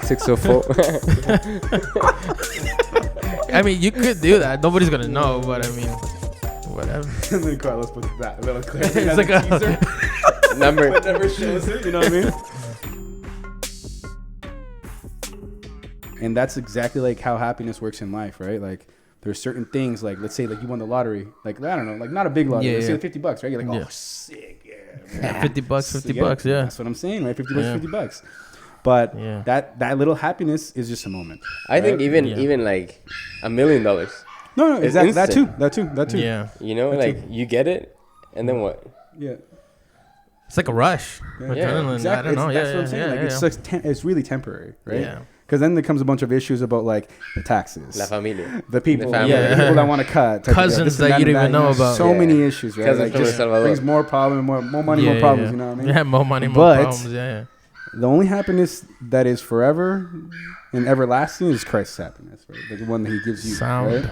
604. I mean, you could do that. Nobody's gonna know, but I mean, whatever. And then Carlos puts that little clip. It's like a teaser, Number. but never shows it. You know what I mean? And that's exactly like how happiness works in life, right? Like there's certain things, like let's say like you won the lottery, like I don't know, like not a big lottery, let's say $50, right? You're like, oh, sick, yeah. $50, $50, yeah. That's what I'm saying, right? $50, $50. But that little happiness is just a moment. I think even like $1 million. No, exactly. That instant. too. Yeah. You know, That like you get it, and then what? Yeah. It's like a rush. Yeah, Adrenaline. exactly. I don't know. That's what I'm saying. Like it's like it's really temporary, right? Yeah. Because then there comes a bunch of issues about like the taxes, La familia. the people, The family. the people that want to cut, Cousins that you don't even know about. So many issues, right? Cousins Like from El just Salvador. brings more problem, more money, more problems. You know what I mean? Yeah, more money, more But problems. Yeah. the only happiness that is forever and everlasting is Christ's happiness, right? Like the one that He gives you. Sound. Right?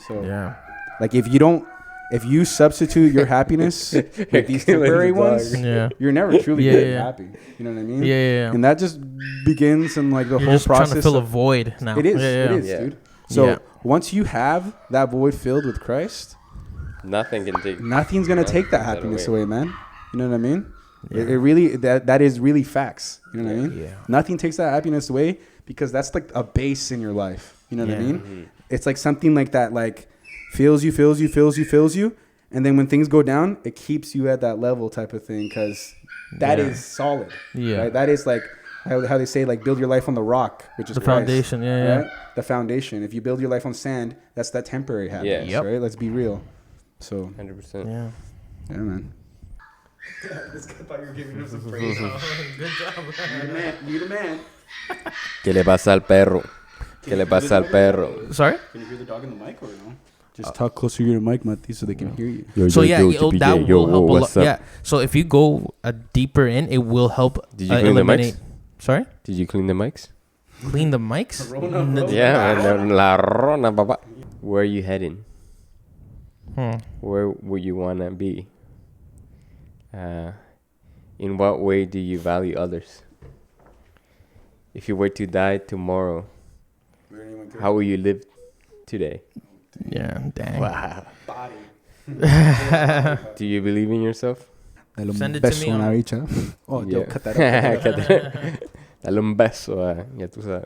So, Yeah. like if you substitute your happiness with these temporary ones, Yeah. you're never truly Yeah, good and yeah. happy. You know what I mean? Yeah. And that just begins in like the You're whole just process. trying to fill a void now. It is. Yeah, It is, Yeah. dude. So Yeah. once you have that void filled with Christ, Nothing can take. nothing's gonna take that that happiness away. away, man. You know what I mean? Yeah. It really that is really facts. You know what I mean? Yeah. Nothing takes that happiness away because that's like a base in your life. You know what I Yeah. mean? Mm-hmm. It's like something like that, like fills you, and then when things go down, it keeps you at that level type of thing because that is solid. Yeah. Right? That is like how they say like build your life on the rock, which is The Christ, foundation, yeah. right? The foundation. If you build your life on sand, that's that temporary happiness, Yep. right? Let's be real. So 100%. Yeah. yeah, man. This guy thought you were giving him some praise. Good job. You the man. ¿Qué le pasa al perro? ¿Qué le pasa al perro? Sorry? Can you hear the dog in the mic or no? Just talk closer to your mic, Mati, so they can hear you. So that will help a lot. what's up? Yeah. So if you go deeper in, it will help. Did you clean the eliminate. mics? Sorry? Did you clean the mics? Clean the mics? Yeah, man. La rona, papa. Where are you heading? Hmm. Where would you want to be? In what way do you value others? If you were to die tomorrow, how will you live today? Yeah, dang. Wow. Do you believe in yourself? Send it to me on- Oh, Yeah. yo, cut that out. Cut that out. Dale un beso, ya tú sabes.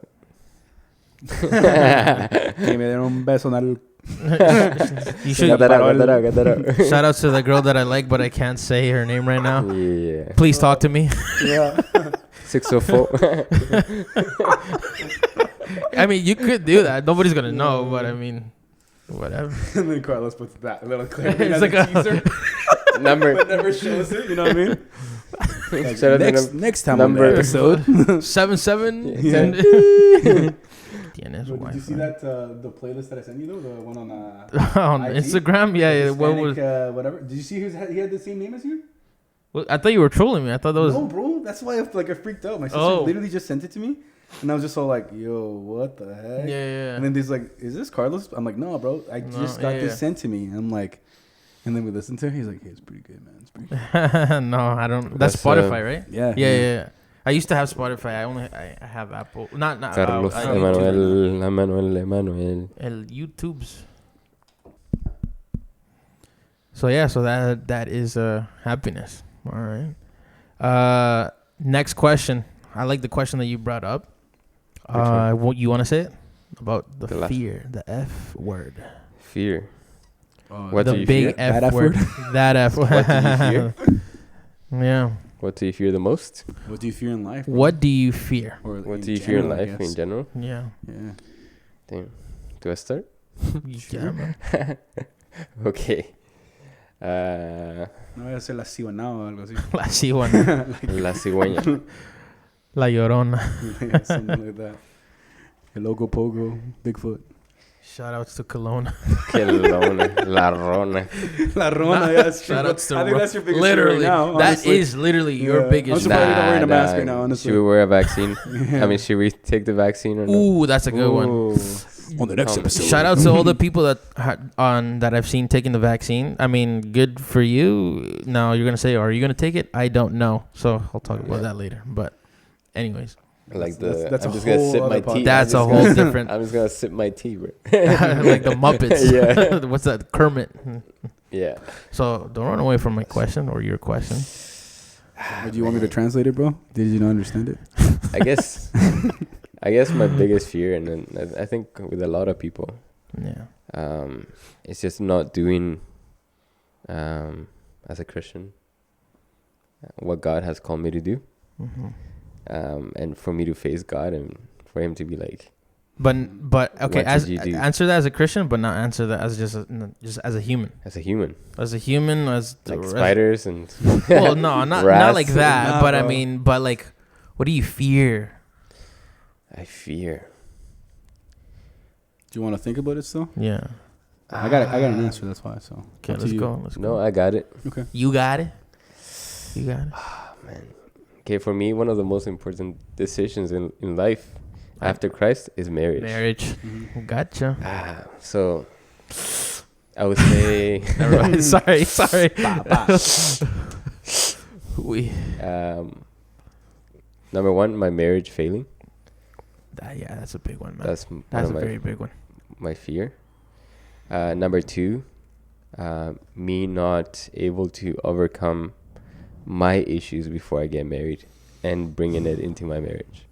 Que me den un beso en el... You should Cut that out. shout out to the girl that I like, but I can't say her name right now. Yeah. Please talk to me. Yeah. 604. I mean, you could do that. Nobody's gonna know, but I mean, whatever. And then Carlos puts that little clip It's as like a a- teaser, Number. but never shows it. You know what I mean? Like, Shout out to next time number- on the episode. 7-7. Yeah. Tienes Did you Wi-Fi. see that the playlist that I sent you though? The one on On IG? Instagram? Yeah. What was? Hispanic, whatever? Did you see he had the same name as you? Well, I thought you were trolling me. I thought that was. No, bro. That's why I freaked out. My sister Oh. literally just sent it to me, and I was just all like, "Yo, what the heck?" Yeah. And then he's like, "Is this Carlos?" I'm like, "No, bro. I just got this sent to me." I'm like, and then we listened to it. He's like, "Hey, it's pretty good, man. It's pretty good." No, I don't. That's That's, Spotify, right? Yeah. Yeah. I used to have Spotify. I have Apple. Not Carlos YouTube. Emanuel. El YouTube's. So yeah, so that is happiness. All right. Next question. I like the question that you brought up. What you want to say it about the The last- fear, the F word, Fear. What do the you big fear? F That F word, that F word. What do you fear? Yeah. What do you fear the most? What do you fear in life? bro? What do you fear? Or What do you fear in general, I life guess. in general? Yeah. Yeah. Damn. Do I start? Yeah, man. Okay. No voy a hacer la ciguanao o algo así. La cigüeña. La cigüeña. La llorona. Yeah, something like that. El loco pogo, Bigfoot. Shout outs to Kelowna. Que lona. La rona. La Rona, yeah, that's true. Shout outs to I think that's your biggest fear literally. right now. That honestly. is literally your Yeah. biggest. I'm surprised you don't wear a mask right now, Should honestly. we wear a vaccine? I mean, should we take the vaccine or not? Ooh, that's a good one. Ooh. On the next Um, episode. Shout out to all the people that that I've seen taking the vaccine. I mean, good for you. Now you're gonna say, are you gonna take it? I don't know. So I'll talk about that later. But, anyways, Like that's I'm a just gonna whole sip other my tea. podcast. That's a whole different. I'm just gonna sip my tea, bro. Like the Muppets. Yeah. What's that? Kermit. Yeah. So don't run away from my question or your question. Do you want me to translate it, bro? Did you not understand it? I guess my biggest fear, and then I think with a lot of people, it's just not doing, as a Christian, what God has called me to do, and for me to face God and for Him to be like. But okay, What did you do? answer that as a Christian, but not answer that as just as a human. As a human, As the like rest. spiders and. Well, no, not like Rats. that. Nah, but bro. I mean, but like, what do you fear? I fear. Do you want to think about it still? Yeah. I got an answer. That's why. So Okay, up to let's you. go. No, I got it. Okay. You got it. You got it. Oh, man. Okay, for me, one of the most important decisions in life after Christ is marriage. Marriage. Mm-hmm. Gotcha. So I would say Never mind. Sorry. We. number one, my marriage failing. Yeah, that's a big one, man. That's That's a one of very big one. my fear. Number two, me not able to overcome my issues before I get married and bringing it into my marriage.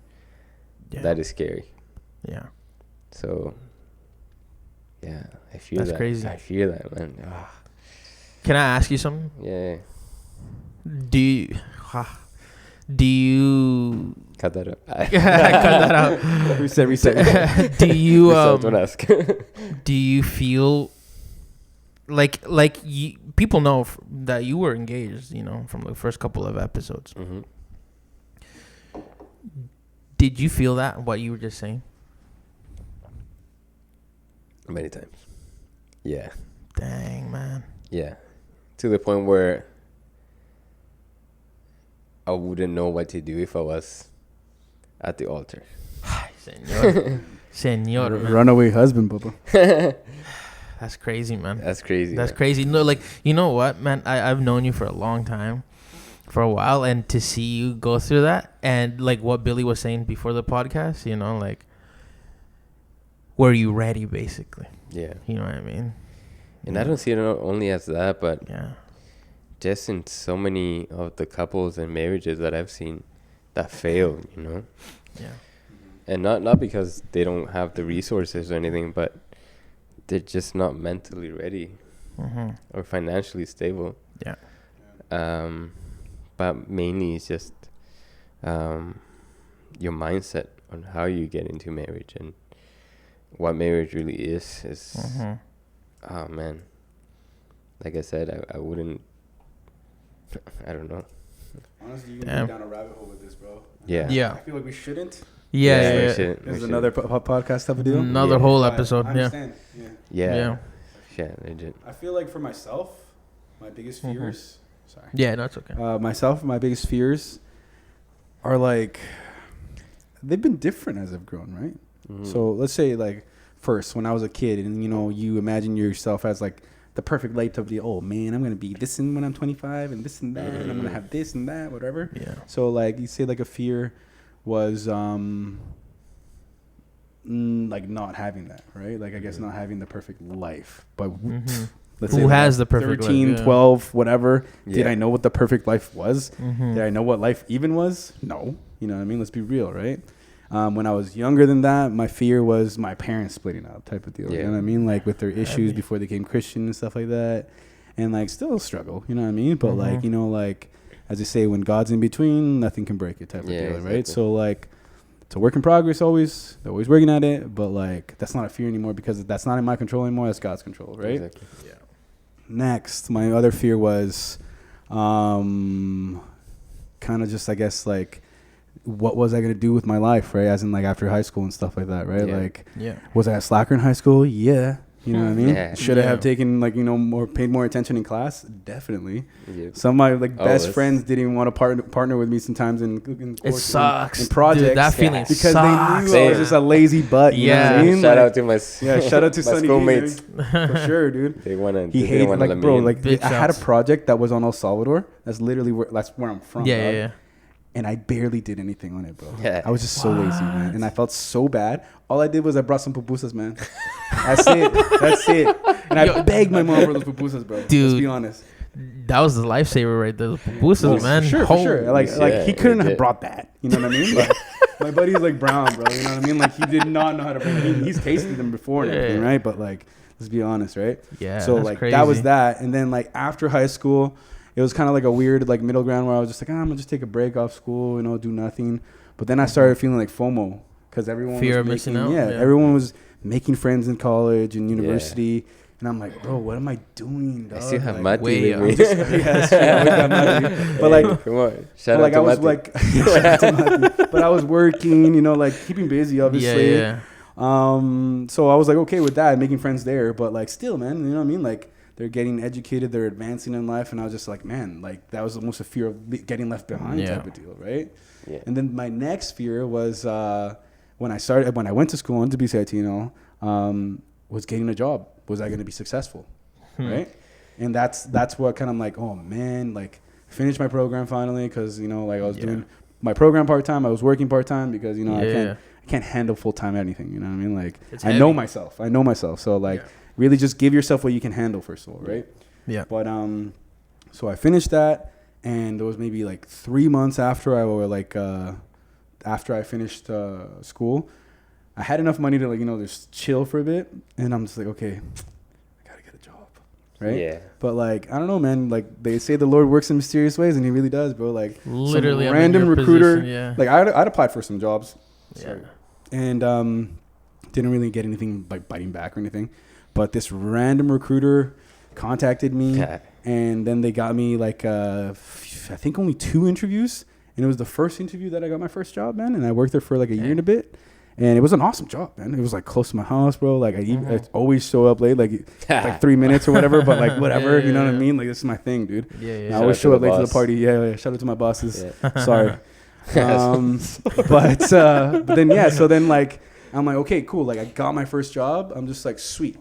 Yeah. That is scary. Yeah. So, yeah, I fear That's that. crazy. I fear that, man. Can I ask you something? Yeah. Do you Cut that up. cut that out? Reset. Do you Don't ask. do you feel like people know that you were engaged, from the first couple of episodes? Mm-hmm. Did you feel that, what you were just saying? Many times. Yeah. Dang, man. Yeah. To the point where I wouldn't know what to do if I was at the altar. Senor, man. Runaway husband, Bubba. That's crazy, man. That's crazy. That's man. crazy. No, like, you know what, man? I've known you for a long time, for a while, and to see you go through that, and like what Billy was saying before the podcast, like, were you ready, basically? Yeah. You know what I mean? And I don't see it only as that, but Yeah. just in so many of the couples and marriages that I've seen that fail, Yeah. And not because they don't have the resources or anything, but they're just not mentally ready Mm-hmm. or financially stable. Yeah. But mainly it's just your mindset on how you get into marriage and what marriage really is. Mm-hmm. Oh man, like I said, I wouldn't. I don't know. Honestly, you can Damn. go down a rabbit hole with this, bro. Yeah. Yeah. I feel like we shouldn't. Yeah. we Yeah. shouldn't. This is another podcast type of deal. Another Yeah. whole But episode. I Yeah. understand. Yeah. Yeah. Yeah, legit. I feel like for myself, my biggest Mhm. fears. Sorry. Yeah. No, it's okay. My biggest fears are like they've been different as I've grown, right? Mhm. So let's say like first when I was a kid, and you imagine yourself as like the perfect light of the man, I'm gonna be this and when I'm 25 and this and that, and I'm gonna have this and that, whatever. Yeah. So like you say like a fear was like not having that, right? Like I guess not having the perfect life, but Mm-hmm. let's Who say when I has was the perfect 13, life? Yeah. 12, whatever. Did Yeah. I know what the perfect life was? Mm-hmm. Did I know what life even was? No. You know what I mean? Let's be real, right? When I was younger than that, my fear was my parents splitting up type of deal. Yeah. You know what I mean? Like with their issues Heavy. before they became Christian and stuff like that. And like still a struggle, you know what I mean? But like, Mhm. like as they say, when God's in between, nothing can break it type of Yeah, deal, exactly. right? So like it's a work in progress always. They're always working at it. But like that's not a fear anymore because that's not in my control anymore. That's God's control, right? Exactly. Next, my other fear was kind of just, I guess, like, what was I going to do with my life, right? As in, like, after high school and stuff like that, right? Yeah. Like, Yeah. was I a slacker in high school? Yeah. You know what I mean? Yeah. Should I have Yeah. taken, like, paid more attention in class? Definitely. Yeah. Some of my, like, Oh, best that's- friends didn't even want to partner with me sometimes in It course- sucks. in projects. Dude, that feeling because sucks. they knew I was just a lazy butt. You know what I Yeah. mean? Shout Like, out to my yeah, shout out to my Sonny schoolmates. For sure, dude. They wanna. He they hated, didn't wanna like, let me bro, in. like, Big I had a shouts. project that was on El Salvador. That's literally where I'm from. Yeah, dog. yeah, and I barely did anything on it, bro. Yeah. I was just so lazy, man, and I felt so bad. All I did was I brought some pupusas, man. That's it. And I begged my mom for those pupusas, bro. Dude. Let's be honest. That was the lifesaver right there. The pupusas, man. For sure. Like Yeah, he couldn't have legit. brought that. You know what I mean? But my buddy's like Brown, bro. You know what I mean? Like he did not know how to bring. He's tasted them before and everything, right? But like, let's be honest, right? Yeah. So that's like crazy. that was that, and then like after high school, it was kind of like a weird like middle ground where I was just like, I'm gonna just take a break off school, you know, do nothing. But then I started feeling like FOMO because everyone Fear was of missing making, out? yeah, Yeah. everyone was making friends in college and university. And I'm like, bro, what am I doing, dog? I still have like, Mati way with me. yeah, that's true. I always got Mati. But like, Come on. Shout but out like to I was Mati. like, shout out to Mati. But I was working, you know, like keeping busy, obviously. Yeah. So I was like, okay with that, making friends there. But like, still, man, you know what I mean? Like, they're getting educated, they're advancing in life, and I was just like, man, like that was almost a fear of getting left behind Yeah. type of deal, right? Yeah. And then my next fear was when I went to school into BCIT, you know, was getting a job. Was I going to be successful, right? And that's what kind of like, oh man, like finished my program finally because you know like I was doing my program part time. I was working part time because you know I can't handle full time anything. You know what I mean? Like It's I know heavy. myself. So like really just give yourself what you can handle first of all, right? Yeah. But so I finished that, and there was maybe like 3 months after I finished school, I had enough money to like, you know, just chill for a bit. And I'm just like, okay, I got to get a job. Right. Yeah. But like, I don't know, man, like they say the Lord works in mysterious ways, and he really does, bro. Like Literally, some I'm in random your recruiter, position, yeah. like I'd applied for some jobs. Yeah. And didn't really get anything like biting back or anything. But this random recruiter contacted me, and then they got me like I think only 2 interviews, and it was the first interview that I got my first job, man. And I worked there for like a year and a bit, and it was an awesome job, man. It was like close to my house, bro. Like I always show up late, like 3 minutes or whatever, but like whatever, you know what I mean? Like this is my thing, dude. Yeah. And I always show up late to the party. Yeah. Shout out to my bosses. Sorry. But then so then like I'm like, okay, cool. Like I got my first job. I'm just like, sweet.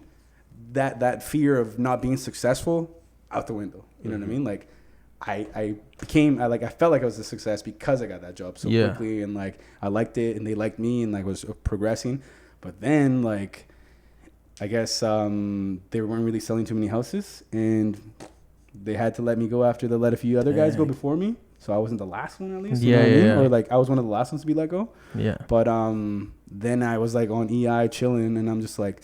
That fear of not being successful out the window. You know what I mean? Like I felt like I was a success because I got that job so quickly, and like I liked it and they liked me and like was progressing. But then like I guess they weren't really selling too many houses, and they had to let me go after they let a few other guys go before me. So I wasn't the last one, at least. You know what I mean? Or like I was one of the last ones to be let go. Yeah. But then I was like on EI chilling, and I'm just like,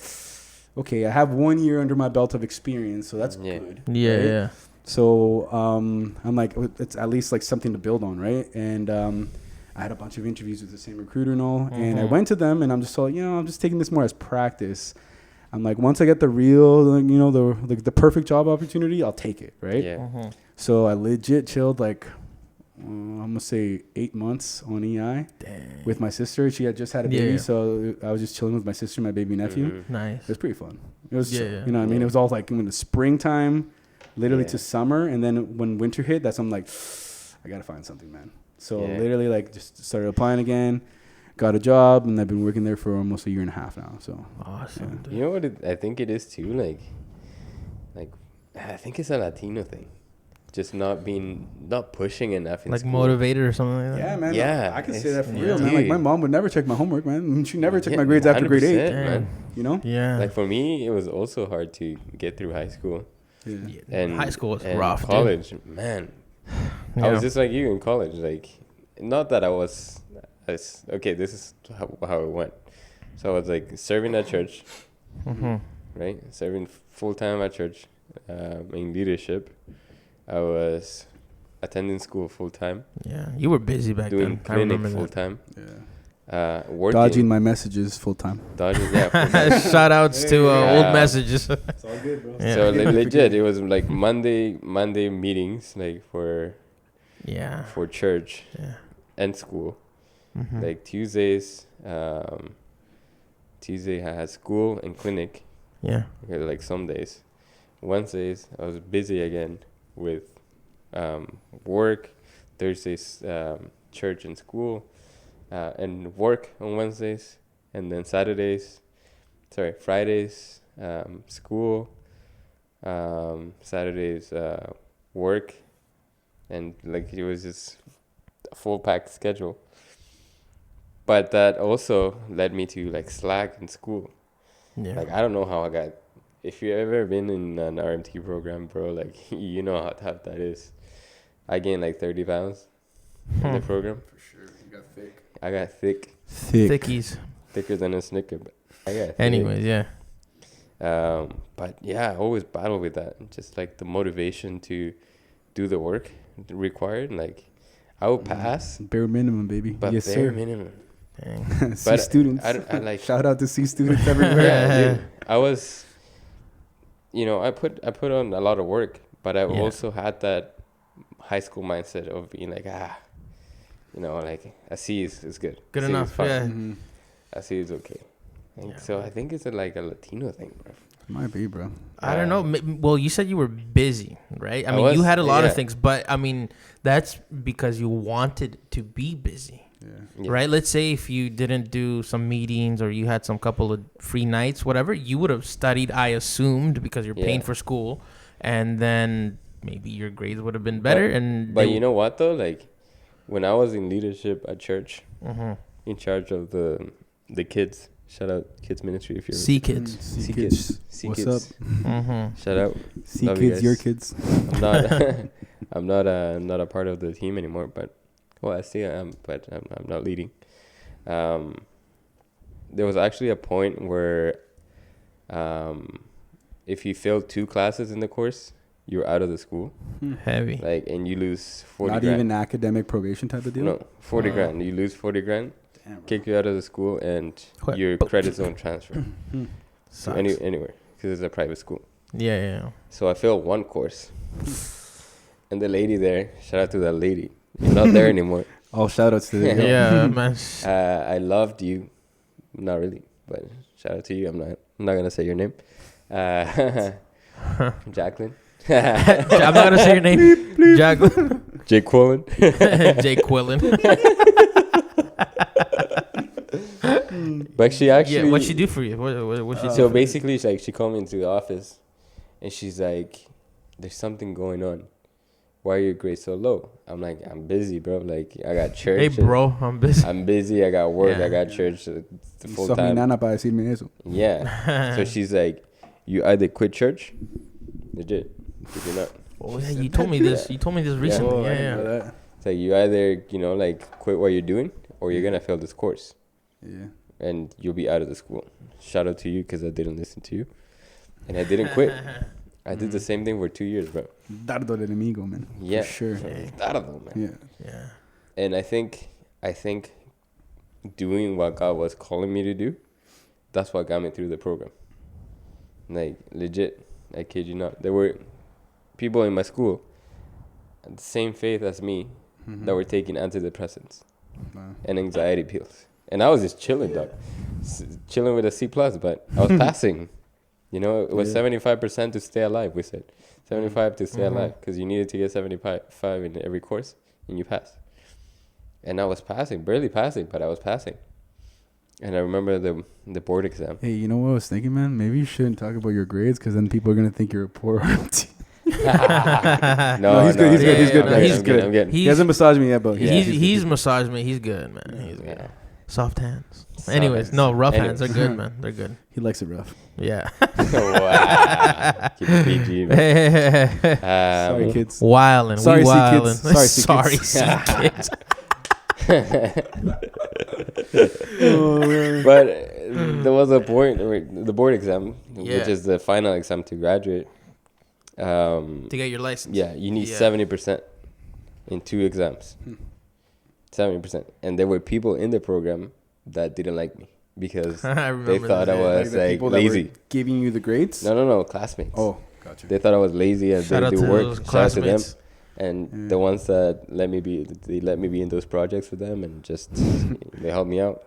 okay, I have 1 year under my belt of experience, so that's good. Yeah, right? yeah. So I'm like, it's at least like something to build on, right? And I had a bunch of interviews with the same recruiter and all, and I went to them, and I'm just like, you know, I'm just taking this more as practice. I'm like, once I get the real, you know, the perfect job opportunity, I'll take it, right? Yeah. So I legit chilled like I'm gonna say 8 months on EI with my sister. She had just had a baby, so I was just chilling with my sister, my baby nephew. Nice. It was pretty fun. It was, Yeah, you know what I mean? It was all like in the springtime, literally to summer, and then when winter hit, that's when I'm like, I gotta find something, man. So literally like just started applying again, got a job, and I've been working there for almost a year and a half now. So awesome. You know what I think it is too? Like I think it's a Latino thing. Just not pushing enough in Like school. motivated or something like that. yeah, man. Yeah, I can say that for it's- real, man. Like my mom would never check my homework, man. She never checked my grades after grade 8. 100%, man. You know? Yeah. Like for me, it was also hard to get through high school. Yeah. And high school was and rough, dude. college, man. I was just like you in college. Like, not that I was. Okay, this is how it went. So I was like serving at church, right? Serving full time at church, in leadership. I was attending school full time. Yeah, you were busy back doing then. I remember clinic full that. time. Yeah. Working. Dodging my messages full time. Dodging, yeah. Full time. Shout outs to old messages. It's all good, bro. Yeah. So legit, it was like Monday meetings like for church and school. Like Tuesdays, Tuesday I had school and clinic. Yeah. Okay, like some days. Wednesdays I was busy again with work. Thursdays church and school, and work on Wednesdays, and then Fridays school, Saturdays work, and like it was just full packed schedule. But that also led me to like slack in school. Yeah. Like I don't know how I got. If you ever been in an RMT program, bro, like you know how tough that is. I gained like 30 pounds in the program. For sure, you got thick. I got thick, Thickies. thicker than a Snicker. But I got thick. Anyways, yeah. But yeah, I always battle with that. Just like the motivation to do the work required. Like I will pass, Bare minimum, baby. but Yes, bare sir. minimum. Dang. C But students. I like. Shout out to C students everywhere. Yeah, dude. I was, I put on a lot of work, but I Yeah. also had that high school mindset of being like, like a C is good. Good C is enough. fine. Yeah. Mhm. A C is okay. And Yeah, so man. I think it's like a Latino thing, bro. Might be, bro. I don't know. Well, you said you were busy, right? I I mean, you was, had a lot of yeah. things, but I mean, that's because you wanted to be busy, Yeah. Yeah. right? Let's say if you didn't do some meetings or you had some couple of free nights, whatever, you would have studied, I assumed, because you're paying Yeah. for school, and then maybe your grades would have been better. But you know what though? Like when I was in leadership at church, Mhm. in charge of the kids. Shout out kids ministry if you're C kids. C C kids. kids. C What's kids. up? Mm-hmm. Shout out. C Love you kids, your guys. kids. I'm not. I'm not a part of the team anymore. But I still am. But I'm not leading. There was actually a point where, if you failed 2 classes in the course, you're out of the school. Heavy. Like, and you lose 40 Not grand. even academic probation type of deal. No, 40 Wow. grand. You lose 40 grand, Damn, bro. kick you out of the school, and What? your credit zone transfer to Sucks. anywhere because it's a private school. Yeah, yeah. So I failed 1 course, and the lady there, shout out to that lady. You're not there anymore. All shout outs to the Yeah, man. I loved you, not really, but shout out to you. I'm not gonna say your name. Jacqueline. I'm not gonna say your name. Jacqueline. Jake Quillen. Jay Quillen. But she actually. Yeah, what'd she do for you? What she do? So basically, she called me into the office, and she's like, "There's something going on. Why are your grades so low?" I'm like, "I'm busy, bro. Like, I got church. Hey, bro, I'm busy. I'm busy. I got work. Yeah. I got church full Sos mi time." nana para decirme eso. Yeah. So she's like, "You either quit church, legit, if you're not. Oh yeah, you told me this. You told me this recently. Oh, I Yeah, didn't yeah. know that. It's like you either like quit what you're doing, or you're gonna fail this course, Yeah. and you'll be out of the school." Shout out to you because I didn't listen to you, and I didn't quit. I did the same thing for 2 years, bro. Dardo del enemigo, man. Yeah, For sure. Yeah. Tardo, man. Yeah. Yeah. And I think doing what God was calling me to do, that's what got me through the program. Like, legit, I kid you not. There were people in my school, the same faith as me, Mhm. that were taking antidepressants Wow. and anxiety pills. And I was just chilling, dog. Chilling with a C+, but I was passing. It was Yeah. 75% to stay alive, we said. 75 to stay Mhm. alive, because you needed to get 75 in every course, and you pass. And I was passing, barely passing, but I was passing. And I remember the board exam. Hey, you know what I was thinking, man? Maybe you shouldn't talk about your grades because then people are gonna think you're a poor RMT. No, he's good. He's good. He's good. no, he's I'm good. I'm good. He hasn't massaged me yet, but He's massaged me. He's good, man. He's good. Yeah. Soft hands. Soft Anyways, hands. no, rough Anyways. hands are good, man. They're good. He likes it rough. Yeah. Wow. Keep it PG, man. Sorry, kids. Wildin'. Sorry, we C wildin'. kids. Sorry, C Sorry, kids. C kids. But there was a point, the board exam, Yeah. which is the final exam to graduate. To get your license. Yeah, you need Yeah. 70% in 2 exams. 70%. And there were people in the program that didn't like me because I they remember thought I that. was the like people that were lazy. giving you the grades. No, classmates. Oh, gotcha. They thought I was lazy and Shout out didn't to do work. those Shout out to them. classmates. And Yeah. the ones that let me be in those projects with them and just they helped me out.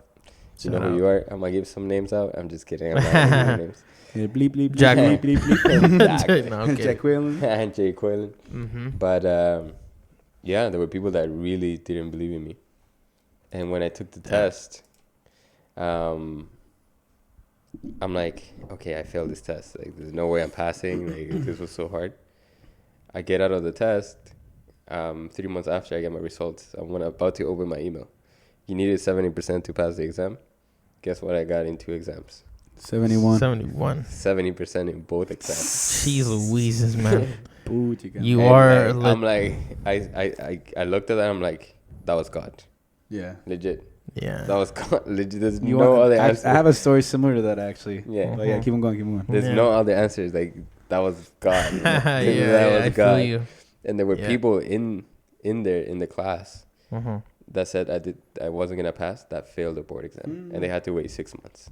You know Shout who out. you are. I'm gonna give some names out. I'm just kidding. I'm not gonna give names. Yeah, bleep, bleep, bleep, Jack- bleep, bleep, bleep. No, okay. Jack Whalen. And Jay Quillen. Mm-hmm. But yeah, there were people that really didn't believe in me. And when I took the test, I'm like, okay, I failed this test. Like, there's no way I'm passing. Like, this was so hard. I get out of the test, 3 months after I get my results, I'm about to open my email. You needed 70% to pass the exam. Guess what I got in 2 exams? 71. 70% in both exams. Jeez Louises, man. You And are. like, I'm like, I looked at that. I'm like, that was God. Yeah. Legit. Yeah. That was God. Legit. There's You no want- other answer. I have a story similar to that actually. Yeah. But yeah, keep on going. There's Yeah. no other answers. Like, that was God. You know? Yeah, That was I God. feel you. And there were Yeah. people in there in the class Mm-hmm. that said I wasn't gonna pass, that failed the board exam, and they had to wait 6 months.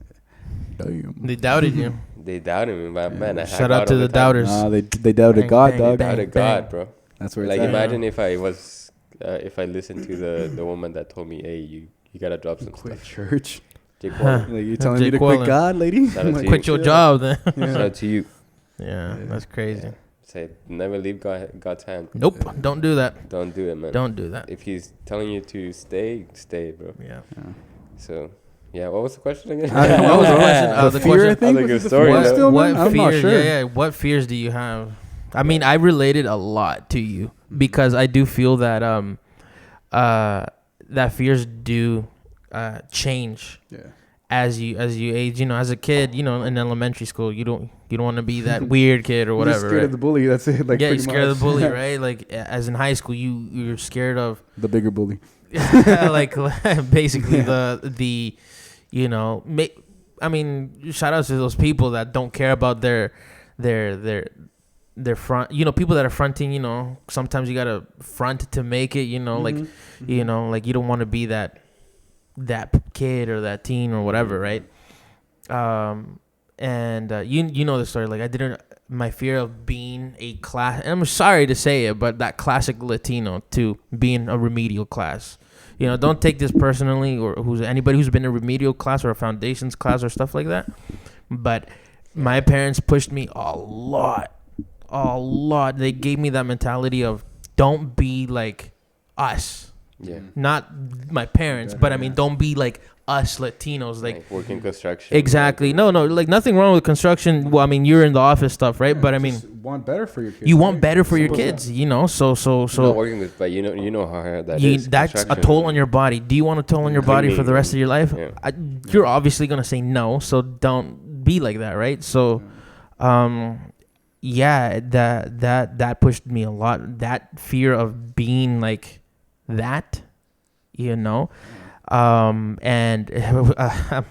Damn. They doubted you. They doubted me, but man, I Shout out to the doubters. Nah, they doubted Bang, God, bang, dog. bang. Doubted God, bro. That's where Like, it's at. imagine if I was, if I listened to the woman that told me, hey, you gotta drop some Quit stuff. church. Jake Huh. Paul, Like, you telling Jake me to Quellen. quit God, lady? Shout out to you. Quit your job then. shout out to you. Yeah, that's crazy. Say, never leave God's hand. Nope, don't do that. Don't do it, man. Don't do that. If he's telling you to stay, bro. Yeah. So, yeah, what was the question again? I don't know. What was the question? The The fear, I question- think. Other Was good it the story, fear though. still, man? What I'm not fears? sure. Yeah. What fears do you have? I mean, I related a lot to you because I do feel that that fears do change Yeah. as you age. You know, as a kid, you know, in elementary school, you don't want to be that weird kid or You're whatever. just scared Right? of the bully. That's it. Like, Yeah, you're pretty scared of the much. bully, right? Like as in high school, you're scared of The bigger bully. like basically the you know I mean, shout out to those people that don't care about their front, you know, people that are fronting, you know, sometimes you gotta front to make it, you know, like you know, like you don't want to be that kid or that teen or whatever, right? And you know the story, like my fear of being a class, and I'm sorry to say it, but that classic Latino to being a remedial class. You know, don't take this personally, or anybody who's been in a remedial class or a foundations class or stuff like that. But my parents pushed me a lot. They gave me that mentality of don't be like us. Yeah. Not my parents, but I mean, don't be like us Latinos. Like working construction. exactly. No, like nothing wrong with construction. Well, I mean, you're in the office stuff, right? Yeah, but I just mean, want better for your kids. you want right? better for your Simple as kids, that. you know. So Not working with, but you know how hard that is. that's a construction. toll on your body. Do you want a toll on your body for the rest of your life? Yeah. You're obviously gonna say no, so don't be like that, right? So, yeah, that pushed me a lot. That fear of being like that, you know, and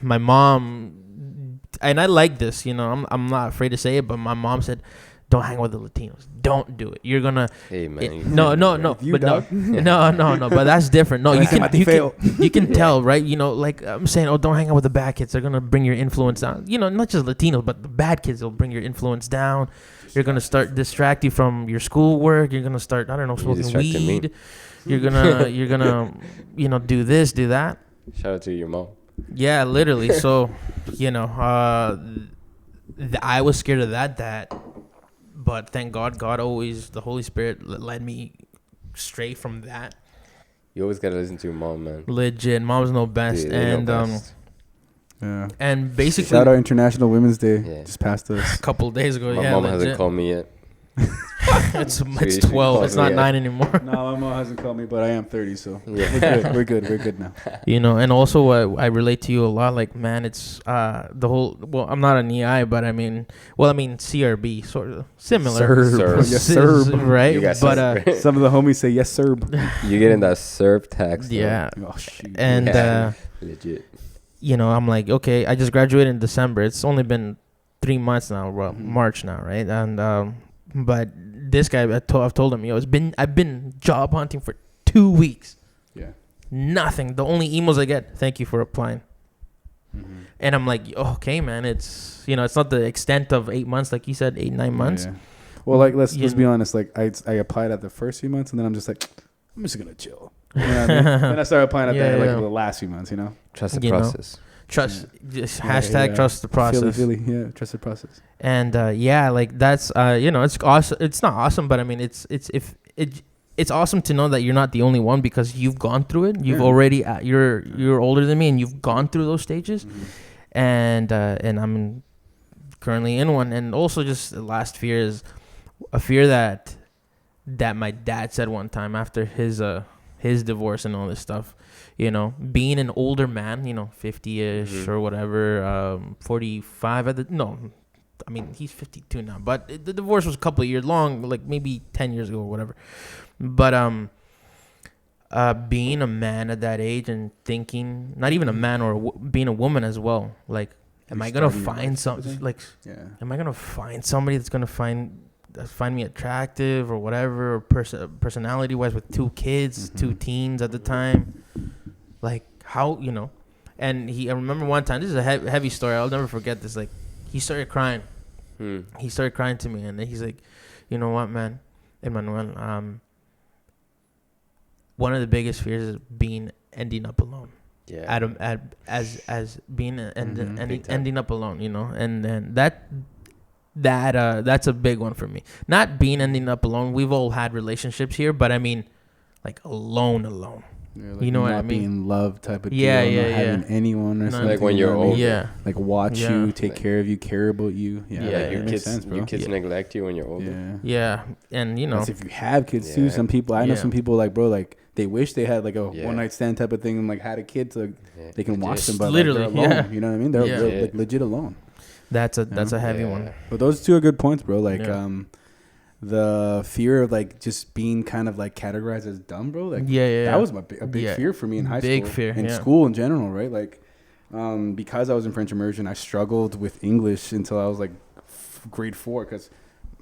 my mom, and I like this, you know. I'm not afraid to say it, but my mom said, "Don't hang with the Latinos. Don't do it. You're gonna." Hey man. No, You, but dog. no. But that's different. No, you Mateo. can tell, right? You know, like I'm saying, oh, don't hang out with the bad kids. They're gonna bring your influence down. You know, not just Latinos, but the bad kids will bring your influence down. You're gonna start distract you from your schoolwork. You're gonna start, I don't know, smoking distracting me. weed. You're gonna you know, do this, do that. Shout out to your mom. Yeah, literally. So, you know, I was scared of that. But thank God, the Holy Spirit led me straight from that. You always gotta listen to your mom, man. Legit, moms know best, Dude, they know and best. Yeah. and basically Shout out International Women's Day. Yeah. Just passed us. a couple of days ago, My yeah, mom legit. hasn't called me yet. it's Seriously, 12. call It's me, not yeah. 9 anymore. No, my mom hasn't called me, but I am 30, so Yeah. we're good now. You know, and also I relate to you a lot. Like, man, it's the whole. Well, I'm not an EI, but I mean CRB, sort of similar. Serb. Yes, sir. Right? You got But Some of the homies say yes, sir. you getting that serve tax? though. yeah, Oh shoot. and Yeah. Legit. you know, I'm like, okay, I just graduated in December. It's only been 3 months now, well, March now, right? And but this guy, I've told him, I've been job hunting for 2 weeks. Yeah. Nothing. The only emails I get, thank you for applying. And I'm like, okay, man, it's, you know, it's not the extent of 8 months, like you said, 8-9 months. Yeah. Well, like let's You be honest. Like I applied at the first few months, and then I'm just like, I'm just gonna chill. You know what I mean? Then I started applying at Yeah. the last few months. You know. Trust the You know. process. Trust, just Yeah, hashtag yeah. trust the process. Philly. Yeah, trust the process. And yeah, like that's you know, it's awesome. It's not awesome, but I mean, it's awesome to know that you're not the only one because you've gone through it. You've Yeah. already you're older than me, and you've gone through those stages. And I'm currently in one. And also, just the last fear is a fear that that my dad said one time after his divorce and all this stuff. You know, being an older man, you know, 50-ish or whatever, 45 I mean, he's 52 now, but the divorce was a couple of years long, like maybe 10 years ago or whatever. But being a man at that age and thinking, not even a man or being a woman as well, like, am I gonna find something? Like, am I gonna find somebody that's gonna find me attractive or whatever, or personality wise, with 2 kids, 2 teens at the time? Like, how, you know? And I remember one time, this is a heavy story, I'll never forget this. Like, he started crying. He started crying to me, and then he's like, you know what, man, Emmanuel, one of the biggest fears is ending up alone. Yeah. As being ending up alone, you know, and then that's a big one for me. Not ending up alone. We've all had relationships here, but I mean, like alone. Yeah, like you know what I not mean? being loved type of deal. Yeah. Having anyone or something. Like when you're old. Yeah. Like watch you, take care of you, care about you. Yeah. Like your makes sense, bro. Your kids neglect you when you're older. Yeah. And you know, that's if you have kids too. Some people, I know some people like, bro, like they wish they had like a one night stand type of thing and like had a kid so they can watch them, but literally, like, they're alone. You know what I mean? They're like legit alone. That's a heavy one. But those 2 are good points, bro. Like the fear of like just being kind of like categorized as dumb, bro. Like that was a big fear for me in high school. Big fear. And school in general, right? Like because I was in French immersion, I struggled with English until I was like grade 4 because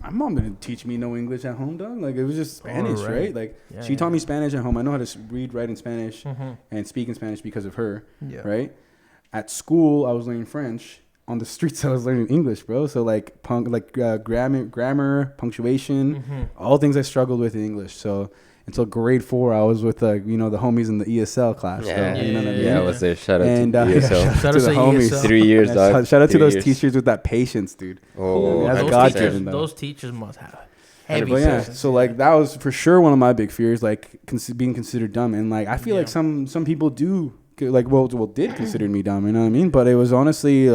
my mom didn't teach me no English at home, dog. Like it was just Spanish, right? Like she taught me Spanish at home. I know how to read, write in Spanish and speak in Spanish because of her, right? At school, I was learning French. On the streets, I was learning English, bro. So like grammar, punctuation, all things I struggled with in English. So until grade 4, I was with the homies in the ESL class. Yeah, you know what I mean? I was there. Shout out to ESL. Shout out to the homies. 3 years, dog. Shout out to those teachers with that patience, dude. Oh, those teachers must have heavy. So like that was for sure one of my big fears, like being considered dumb, and like I feel like some people do. Like did consider me dumb, you know what I mean? But it was honestly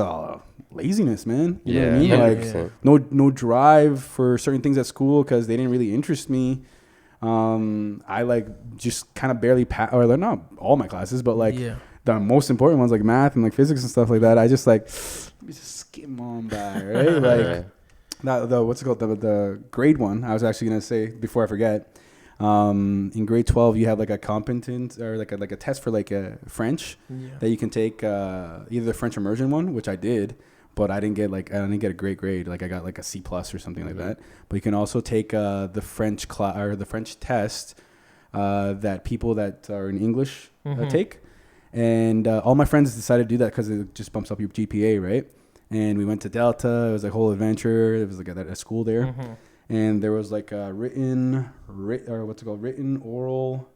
laziness, man. You know what I mean? Like no drive for certain things at school because they didn't really interest me. I like just kind of barely or like not all my classes, but like the most important ones like math and like physics and stuff like that. I just like let me just skim on by, right? Like the grade 1. I was actually gonna say before I forget. In grade 12 you have like a competent or like a test for like a French that you can take either the French immersion one, which I did, but I didn't get a great grade. Like I got like a C+ or something like that. But you can also take the French or the French test that people that are in English take. And all my friends decided to do that because it just bumps up your GPA, right? And we went to Delta. It was a whole adventure. It was like a school there. And there was like a written, oral,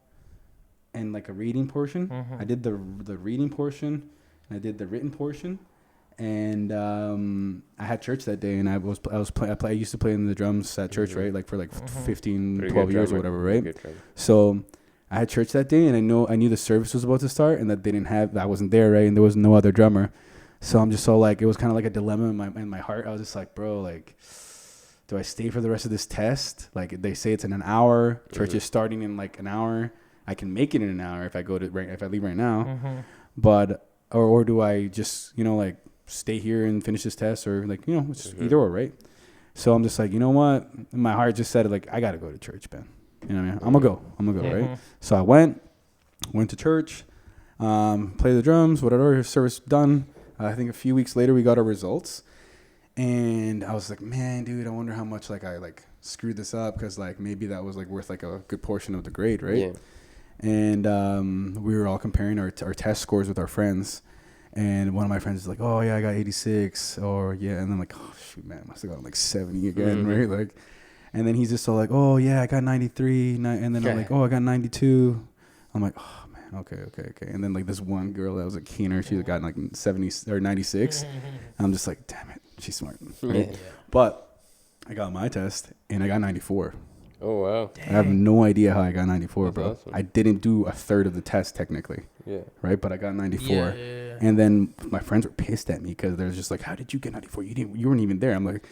and like a reading portion. I did the reading portion, and I did the written portion, and I had church that day, and I used to play in the drums at church, right? Like for like 15, 12 years or whatever, right? So I had church that day, and I knew the service was about to start, and that I wasn't there, right? And there was no other drummer, so I'm just so like it was kind of like a dilemma in my heart. I was just like, bro, like. Do I stay for the rest of this test? Like they say it's in an hour. Church is starting in like an hour. I can make it in an hour if I leave right now. But or do I just like stay here and finish this test or like it's either or, right? So I'm just like, you know what? My heart just said like I gotta go to church, man. You know what I mean? I'm gonna go, right? So I went to church, played the drums, whatever. Service done. I think a few weeks later we got our results. And I was like, man, dude, I wonder how much like I like screwed this up because like maybe that was like worth like a good portion of the grade, right? Yeah. And we were all comparing our test scores with our friends. And one of my friends is like, oh yeah, I got 86, or yeah, and I'm like, oh shoot, man, I must have got like 70 again, right? Like, and then he's just so like, oh yeah, I got 93, and then I'm like, oh, I got 92. I'm like, oh man, okay. And then like this one girl that was like keener, she got like 70 or 96. And I'm just like, damn it. She's smart. Right? Yeah. But I got my test and I got 94. Oh, wow. Dang. I have no idea how I got 94, that's bro. Awesome. I didn't do a third of the test technically. Yeah. Right? But I got 94. Yeah. And then my friends were pissed at me because they're just like, how did you get 94? You weren't even there. I'm like,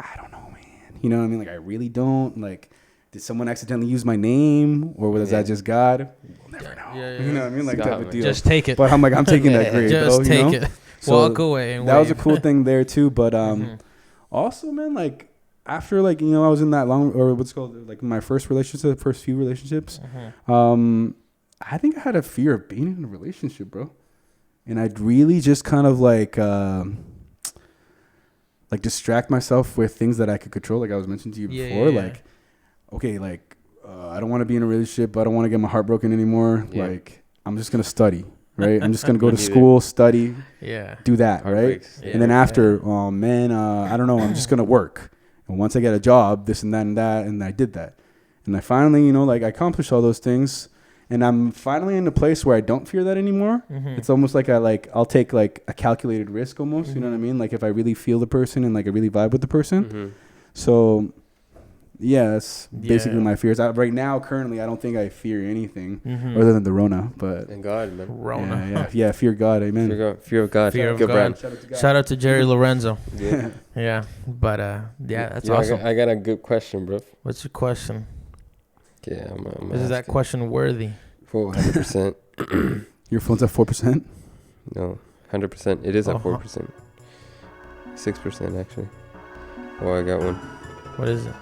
I don't know, man. You know what I mean? Like, I really don't. Like, did someone accidentally use my name, or was that just God? We'll never know. Yeah. You know what I mean? Like God, type of man. deal. Just take it. But I'm like, I'm taking that grade. Just bro, take you know? it. So Walk away. And that was a wave. cool thing there too. But Mhm. also, man, like after like I was in that long, or what's it called, like my first relationship, first few relationships. Mhm. I think I had a fear of being in a relationship, bro, and I'd really just kind of like distract myself with things that I could control, like I was mentioning to you before. Yeah. Like, okay, like I don't want to be in a relationship. I don't want to get my heart broken anymore. Yeah. Like, I'm just gonna study, right? I'm just gonna go Me to neither. school, study, Yeah. do that, right? Heartbreaks. Yeah. And then after, oh man, I don't know. I'm just gonna work, and once I get a job, this and that and that, and I did that, and I finally, like I accomplished all those things. And I'm finally in a place where I don't fear that anymore. Mhm. It's almost like I'll take like a calculated risk almost. You know what I mean? Like if I really feel the person and like I really vibe with the person. Mm-hmm. So yeah, that's basically Yeah. my fears. Right now, currently, I don't think I fear anything Mhm. other than the Rona. But Thank God, man. Rona. yeah, fear God, amen. Fear of God. Fear of Good God. brand. Shout out to God. Shout out to Jerry Lorenzo. Yeah. Yeah. But yeah, that's Yo, awesome. I got a good question, bro. What's your question? Okay, I'm Is that question worthy? 100%. Your phone's at 4%. No, 100%. It is at Uh-huh. 4%. 6% actually. Oh, I got one. What is it?